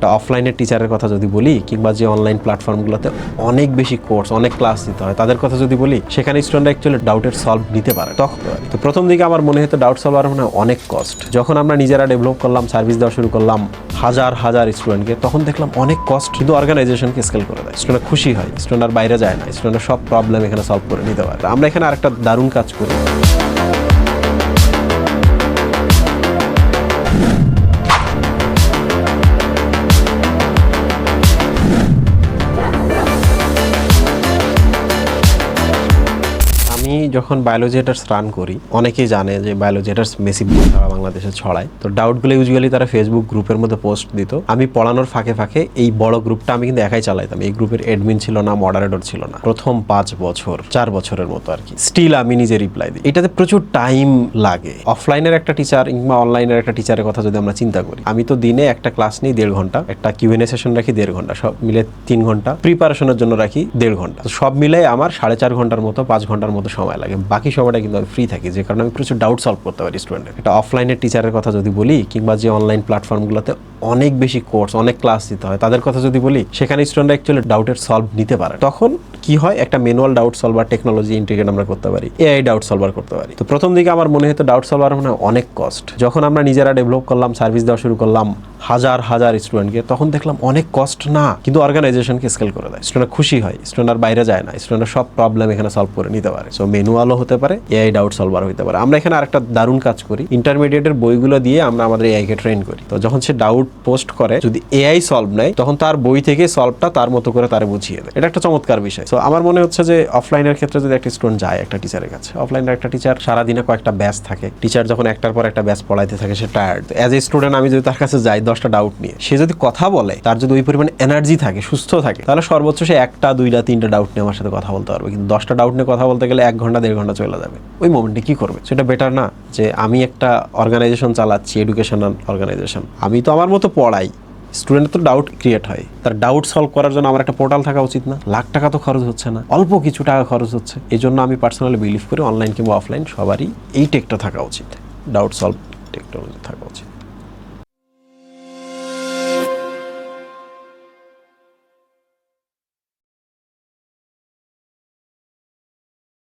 একটা অফলাইনের টিচারের কথা যদি বলি, কিংবা যে অনলাইন প্ল্যাটফর্মগুলোতে অনেক বেশি কোর্স, অনেক ক্লাস দিতে হয়, তাদের কথা যদি বলি, সেখানে স্টুডেন্টরা অ্যাকচুয়ালি ডাউটের সলভ নিতে পারে। তখন তো প্রথম দিকে আমার মনে হতো ডাউট সলভ আর মানে অনেক কষ্ট। যখন আমরা নিজেরা ডেভেলপ করলাম, সার্ভিস দেওয়া শুরু করলাম হাজার হাজার স্টুডেন্টকে, তখন দেখলাম অনেক কষ্ট কিন্তু অর্গানাইজেশনকে স্কেল করে দেয়। স্টুডেন্ট খুশি হয়, স্টুডেন্ট আর বাইরে যায় না, স্টুডেন্টের সব প্রবলেম এখানে সলভ করে নিতে পারে। আমরা এখানে আরেকটা দারুণ কাজ করি। আমি যখন বায়োলজি এটার্স রান করি, অনেকেই জানে যে বায়োলজি এটার্স মেসিভ সারা বাংলাদেশে ছড়ায়। তো ডাউটগুলো ইউজুয়ালি তারা ফেসবুক গ্রুপের মধ্যে পোস্ট দিত। আমি পড়ানোর ফাঁকে ফাঁকে এই বড় গ্রুপটা আমি কিন্তু একাই চালাইতাম। এই গ্রুপের অ্যাডমিন ছিল না, মডারেটর ছিল না। প্রথম 5 বছর 4 বছরের মতো আর কি, স্টিল আমি নিজে রিপ্লাই দিই। এটাতে প্রচুর টাইম লাগে। অফলাইনের একটা টিচার কিংবা অনলাইনের একটা টিচারের কথা যদি আমরা চিন্তা করি, আমি তো দিনে একটা ক্লাস নিই 1.5 ঘন্টা, একটা কিউএনএ সেশন রাখি 1.5 ঘন্টা, সব মিলে 3 ঘন্টা, প্রিপারেশনের জন্য রাখি 1.5 ঘন্টা। তো সব মিলে আমার 4.5 ঘন্টার মতো 5 ঘন্টার মতো সময় লাগে। বাকি সময়টা কিন্তু আমি ফ্রি থাকি, যে কারণে আমি প্রচুর ডাউট সলভ করতে পারি স্টুডেন্টের। একটা অফলাইনের টিচারের কথা যদি বলি, কিংবা যে অনলাইন প্ল্যাটফর্মগুলোতে অনেক বেশি কোর্স, অনেক ক্লাস দিতে হয়, তাদের কথা যদি বলি, সেখানে স্টুডেন্টরা অ্যাকচুয়ালি ডাউটের সলভ নিতে পারে। তখন কি হয়, একটা manual doubt solver technology integrate আমরা করতে পারি, এআই ডাউট সলভার করতে পারি। তো প্রথম দিকে আমার মনে হতো ডাউট সলভার মানে অনেক কষ্ট। যখন আমরা নিজেরা ডেভেলপ করলাম, সার্ভিস দেওয়া শুরু করলাম হাজার হাজার স্টুডেন্টকে, তখন দেখলাম অনেক কষ্ট না, কিন্তু অর্গানাইজেশনকে স্কেল করে দেয়। স্টুডেন্ট খুশি হয়, স্টুডেন্ট আর বাইরে যায় না, স্টুডেন্টের সব প্রবলেম এখানে সলভ করে নিতে পারে। সো ম্যানুয়ালও হতে পারে, এআই ডাউট সলভার হতে পারে। আমরা এখানে আরেকটা দারুণ কাজ করি, ইন্টারমিডিয়েটের বইগুলো দিয়ে আমরা আমাদের এআই কে ট্রেন করি। তো যখন সে ডাউট পোস্ট করে, যদি এআই সলভ নেয়, তখন তার বই থেকে সলভটা তার মতো করে তারে বুঝিয়ে দেয়। এটা একটা চমৎকার বিষয়। তো আমার মনে হচ্ছে যে অফলাইনের ক্ষেত্রে যদি একটা স্টুডেন্ট যায় একটা টিচারের কাছে, অফলাইনের একটা টিচার সারাদিনে কয়েকটা ব্যাচ থাকে, টিচার যখন একটার পর একটা ব্যাচ পড়াইতে থাকে, সে টায়ার্ড। অ্যাজ এ স্টুডেন্ট আমি যদি তার কাছে যাই 10টা ডাউট নিয়ে, সে যদি কথা বলে, তার যদি ওই পরিমাণে এনার্জি থাকে, সুস্থ থাকে, তাহলে সর্বোচ্চ সে 1টা 2টা 3টা ডাউট নিয়ে আমার সাথে কথা বলতে পারবে। কিন্তু 10টা ডাউট নিয়ে কথা বলতে গেলে 1 ঘন্টা 1.5 ঘন্টা চলে যাবে। ওই মোমেন্টে কি করবে? সেটা বেটার না যে আমি একটা অর্গানাইজেশন চালাচ্ছি, এডুকেশনাল অর্গানাইজেশন, আমি তো আমার মতো পড়াই, স্টুডেন্টের তো ডাউট ক্রিয়েট হয়, তার ডাউট সলভ করার জন্য আমার একটা পোর্টাল থাকা উচিত না? লাখ টাকা তো খরচ হচ্ছে না, অল্প কিছু টাকা খরচ হচ্ছে। এই জন্য আমি পার্সোনালি বিলিভ করি অনলাইন কিংবা অফলাইন সবারই এই টেকটা থাকা উচিত, ডাউট সলভ টেকনোলজি থাকা উচিত।